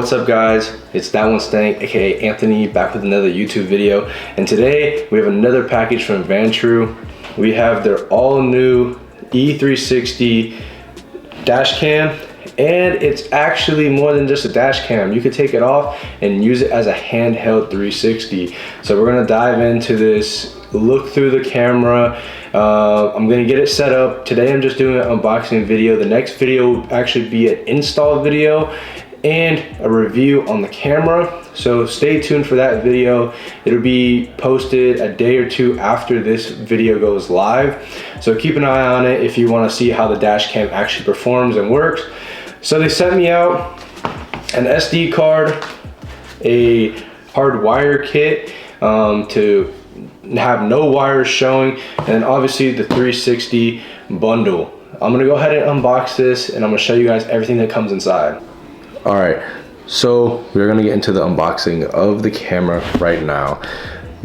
what's up guys? It's That One Stank, aka Anthony, back with another YouTube video. And today we have another package from Vantrue. We have their all new E360 dash cam, and it's actually more than just a dash cam. You could take it off and use it as a handheld 360. So we're gonna dive into this, look through the camera. I'm gonna get it set up. Today I'm just doing an unboxing video. The next video will actually be an install video and a review on the camera. So stay tuned for that video. It'll be posted a day or two after this video goes live. So keep an eye on it if you wanna see how the dash cam actually performs and works. So they sent me out an SD card, a hard wire kit to have no wires showing, and obviously the 360 bundle. I'm gonna go ahead and unbox this and I'm gonna show you guys everything that comes inside. All right, so we're gonna get into the unboxing of the camera right now.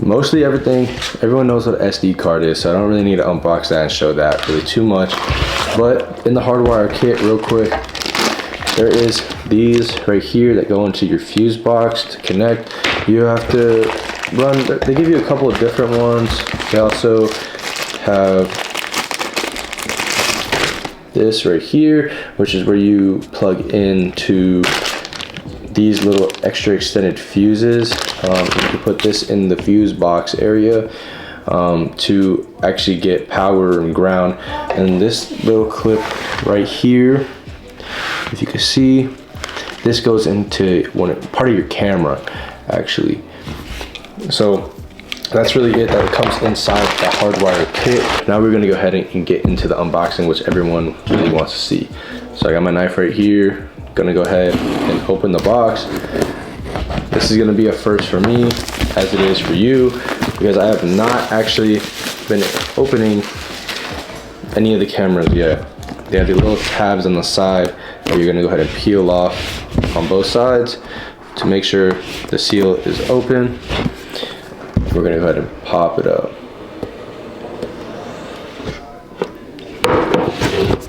Mostly everyone knows what an SD card is, so I don't really need to unbox that and show that really too much. But in the hardwire kit, real quick, there is these right here that go into your fuse box to connect. You have to run, they give you a couple of different ones. They also have this right here, which is where you plug into these little extra extended fuses. You can put this in the fuse box area to actually get power and ground. And this little clip right here, if you can see, this goes into part of your camera actually. So that's really it, that comes inside the hardwire kit. Now we're gonna go ahead and get into the unboxing, which everyone really wants to see. So I got my knife right here, gonna go ahead and open the box. This is gonna be a first for me, as it is for you, because I have not actually been opening any of the cameras yet. They have these little tabs on the side that you're gonna go ahead and peel off on both sides to make sure the seal is open. We're gonna go ahead and pop it up.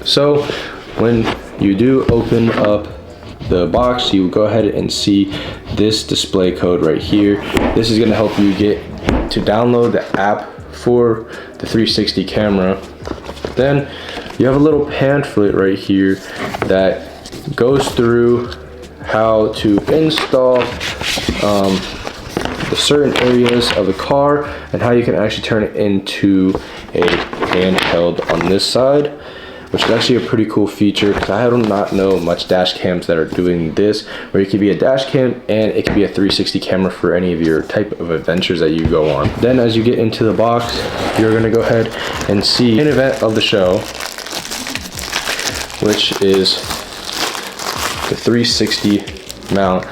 So when you do open up the box, you go ahead and see this display code right here. This is gonna help you get to download the app for the 360 camera. Then you have a little pamphlet right here that goes through how to install the certain areas of the car and how you can actually turn it into a handheld on this side, which is actually a pretty cool feature, because I do not know much dash cams that are doing this, where it could be a dash cam and it could be a 360 camera for any of your type of adventures that you go on. Then as you get into the box, you're gonna go ahead and see an event of the show, which is the 360 mount,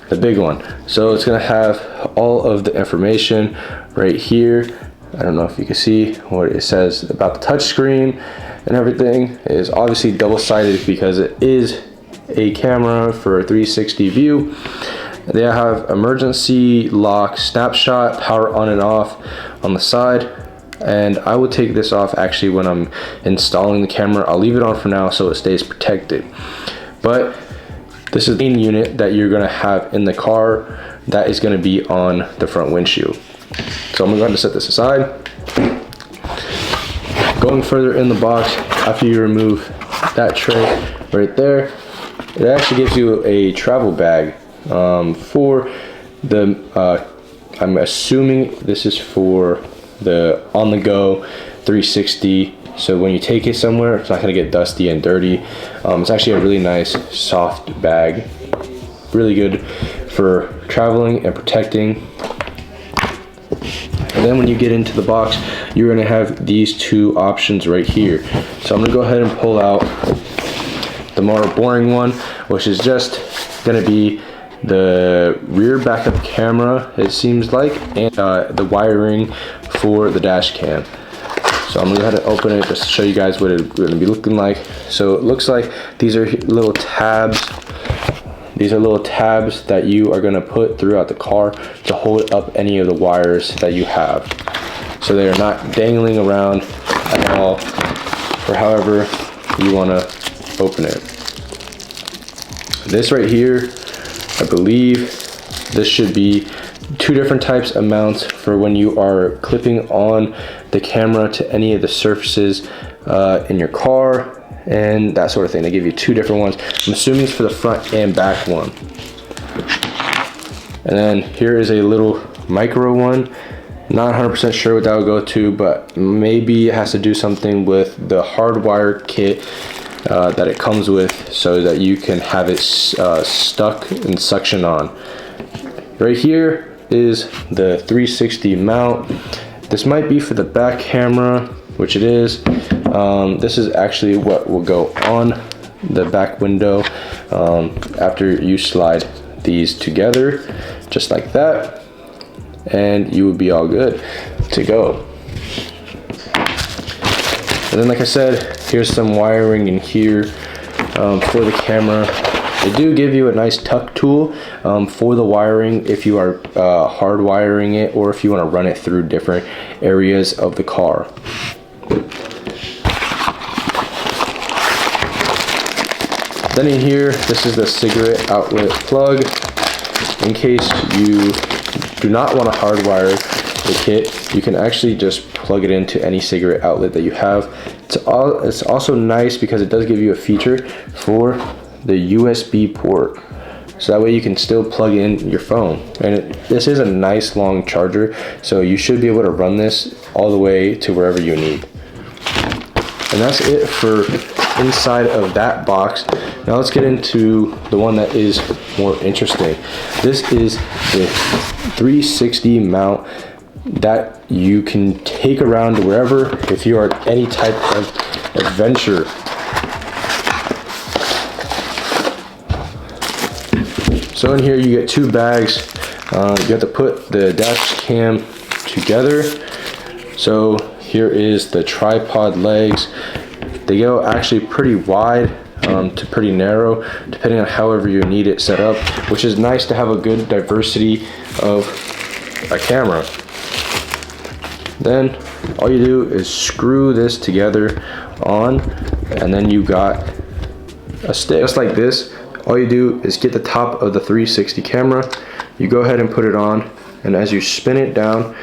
the big one. So it's gonna have all of the information right here. I don't know if you can see what it says about the touch screen and everything. It is obviously double-sided because it is a camera for a 360 view. They have emergency lock snapshot, power on and off on the side. And I would take this off actually when I'm installing the camera. I'll leave it on for now so it stays protected. But this is the main unit that you're gonna have in the car that is gonna be on the front windshield. So I'm gonna go ahead and set this aside. Going further in the box, after you remove that tray right there, it actually gives you a travel bag for the, I'm assuming this is for the on-the-go 360. So when you take it somewhere, it's not gonna get dusty and dirty. It's actually a really nice soft bag, really good for traveling and protecting. And then when you get into the box, you're gonna have these two options right here. So I'm gonna go ahead and pull out the more boring one, which is just gonna be the rear backup camera, it seems like, and the wiring for the dash cam. So I'm gonna go ahead and open it just to show you guys what it's gonna be looking like. So it looks like these are little tabs. These are little tabs that you are gonna put throughout the car to hold up any of the wires that you have. So they are not dangling around at all, or however you wanna open it. This right here I believe this should be 2 different types of mounts for when you are clipping on the camera to any of the surfaces in your car and that sort of thing. They give you 2 different ones. I'm assuming it's for the front and back one. And then here is a little micro one. Not 100% sure what that would go to, but maybe it has to do something with the hardwire kit that it comes with, so that you can have it stuck and suction on. Right here is the 360 mount. This might be for the back camera, which it is. This is actually what will go on the back window after you slide these together, just like that, and you would be all good to go. And then, like I said, here's some wiring in here for the camera. They do give you a nice tuck tool for the wiring if you are hard wiring it, or if you want to run it through different areas of the car. Then in here, this is the cigarette outlet plug. In case you do not want to hardwire the kit, you can actually just plug it into any cigarette outlet that you have. It's also nice because it does give you a feature for the USB port, so that way you can still plug in your phone. And this is a nice long charger, so you should be able to run this all the way to wherever you need. And that's it for inside of that box. Now let's get into the one that is more interesting. This is the 360 mount that you can take around wherever if you are at any type of adventure. So in here you get 2 bags. You have to put the dash cam together. So here is the tripod legs. They go actually pretty wide to pretty narrow, depending on however you need it set up, which is nice to have a good diversity of a camera. Then all you do is screw this together on, and then you got a stick just like this. All you do is get the top of the 360 camera, you go ahead and put it on, and as you spin it down,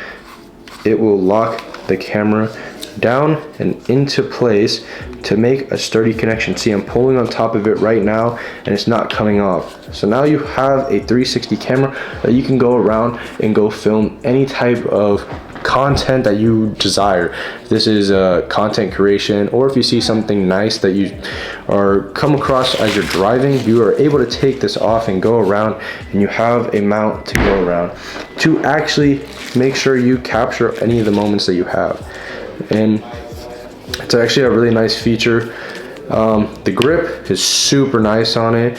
it will lock the camera down and into place to make a sturdy connection. See, I'm pulling on top of it right now and it's not coming off. So now you have a 360 camera that you can go around and go film any type of content that you desire. This is content creation, or if you see something nice that you are come across as you're driving, you are able to take this off and go around, and you have a mount to go around to actually make sure you capture any of the moments that you have. And it's actually a really nice feature. The grip is super nice on it,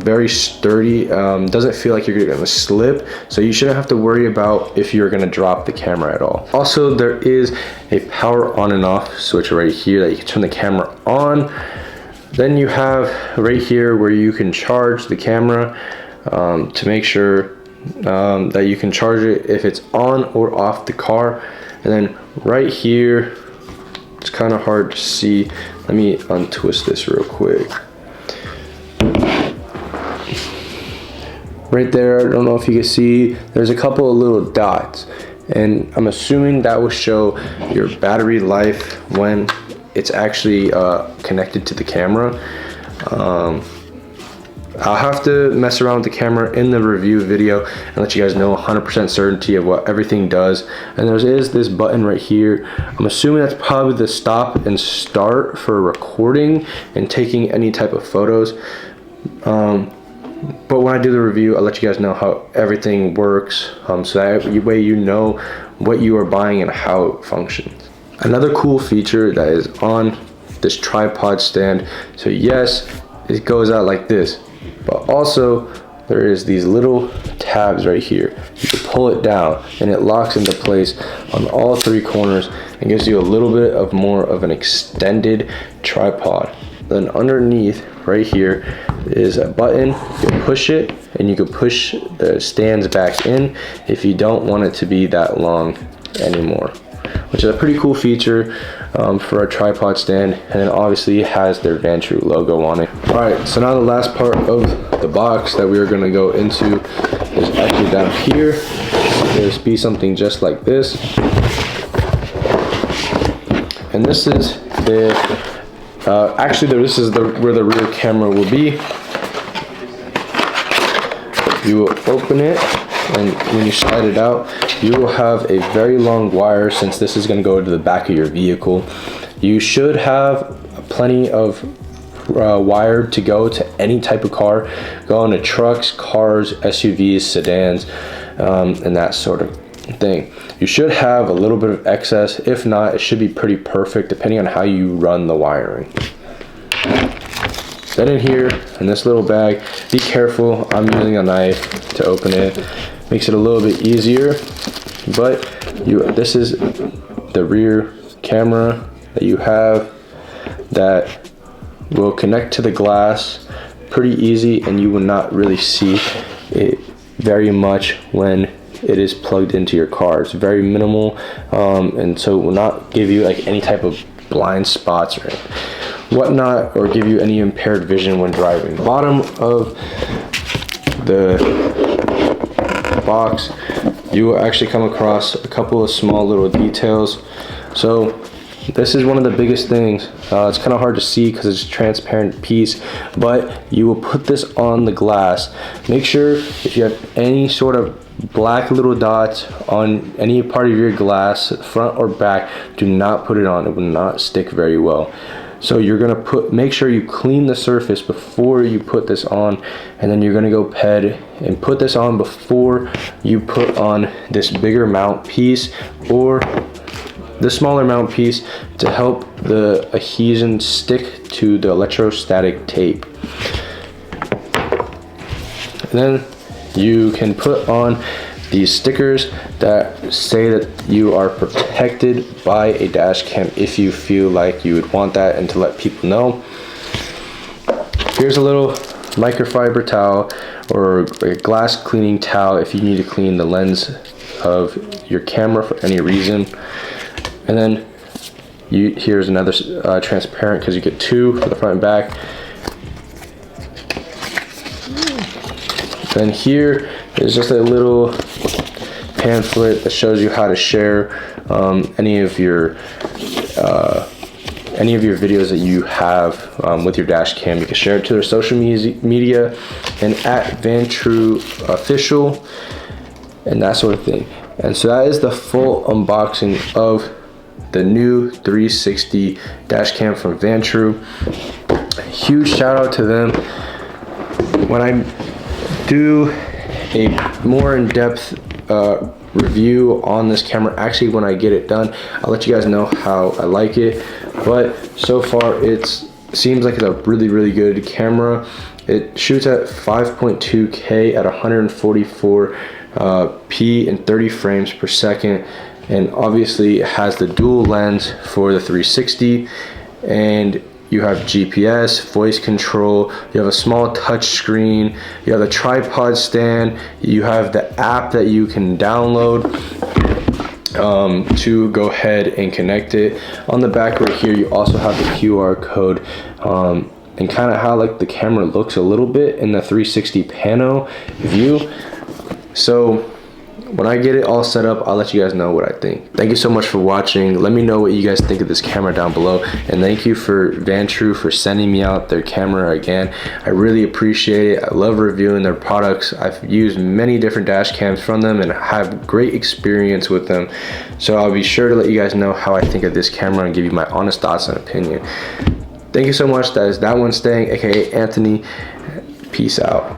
very sturdy, doesn't feel like you're gonna slip, so you shouldn't have to worry about if you're gonna drop the camera at all. Also, there is a power on and off switch right here that you can turn the camera on. Then you have right here where you can charge the camera to make sure that you can charge it if it's on or off the car. And then right here, it's kind of hard to see. Let me untwist this real quick. Right there, I don't know if you can see, there's a couple of little dots, and I'm assuming that will show your battery life when it's actually connected to the camera. I'll have to mess around with the camera in the review video and let you guys know 100% certainty of what everything does. And there is this button right here. I'm assuming that's probably the stop and start for recording and taking any type of photos. But when I do the review, I'll let you guys know how everything works, so that way you know what you are buying and how it functions. Another cool feature that is on this tripod stand, so yes, it goes out like this, but also there is these little tabs right here. You can pull it down and it locks into place on all 3 corners and gives you a little bit of more of an extended tripod. Then underneath right here is a button. You can push it and you can push the stands back in if you don't want it to be that long anymore. which is a pretty cool feature for a tripod stand. And then obviously it has their Vantrue logo on it. All right, so now the last part of the box that we are going to go into is actually down here. There's be something just like this, and this is the this is where the rear camera will be. You will open it, and when you slide it out, you will have a very long wire, since this is going to go to the back of your vehicle. You should have plenty of wire to go to any type of car, go into trucks, cars, SUVs, sedans, and that sort of thing. You should have a little bit of excess. If not, it should be pretty perfect depending on how you run the wiring. Then in here, in this little bag, be careful. I'm using a knife to open it. Makes it a little bit easier, but this is the rear camera that you have that will connect to the glass pretty easy, and you will not really see it very much when it is plugged into your car. It's very minimal, and so it will not give you like any type of blind spots or whatnot, or give you any impaired vision when driving. Bottom of the box, you will actually come across a couple of small little details. So this is one of the biggest things. It's kind of hard to see because it's a transparent piece, but you will put this on the glass. Make sure if you have any sort of black little dots on any part of your glass, front or back, do not put it on. It will not stick very well. So you're gonna make sure you clean the surface before you put this on, and then you're gonna go ahead and put this on before you put on this bigger mount piece or the smaller mount piece to help the adhesion stick to the electrostatic tape. And then you can put on these stickers that say that you are protected by a dash cam if you feel like you would want that, and to let people know. Here's a little microfiber towel or a glass cleaning towel if you need to clean the lens of your camera for any reason. And then here's another transparent, because you get two for the front and back. Then here is just a little pamphlet that shows you how to share any of your videos that you have with your dash cam. You can share it to their social media and at Vantrue official and that sort of thing. And so that is the full unboxing of the new 360 dash cam from Vantrue. Huge shout out to them. When I do a more in-depth review on this camera, actually when I get it done, I'll let you guys know how I like it. But so far it seems like it's a really good camera. It shoots at 5.2K at 144p and 30 frames per second, and obviously it has the dual lens for the 360, and you have GPS, voice control, you have a small touch screen, you have a tripod stand, you have the app that you can download to go ahead and connect it. On the back right here, you also have the QR code and kind of how like the camera looks a little bit in the 360 pano view. So when I get it all set up, I'll let you guys know what I think. Thank you so much for watching. Let me know what you guys think of this camera down below. And thank you for Vantrue for sending me out their camera again. I really appreciate it. I love reviewing their products. I've used many different dash cams from them and have great experience with them. So I'll be sure to let you guys know how I think of this camera and give you my honest thoughts and opinion. Thank you so much. That is That One Staying, aka Anthony. Peace out.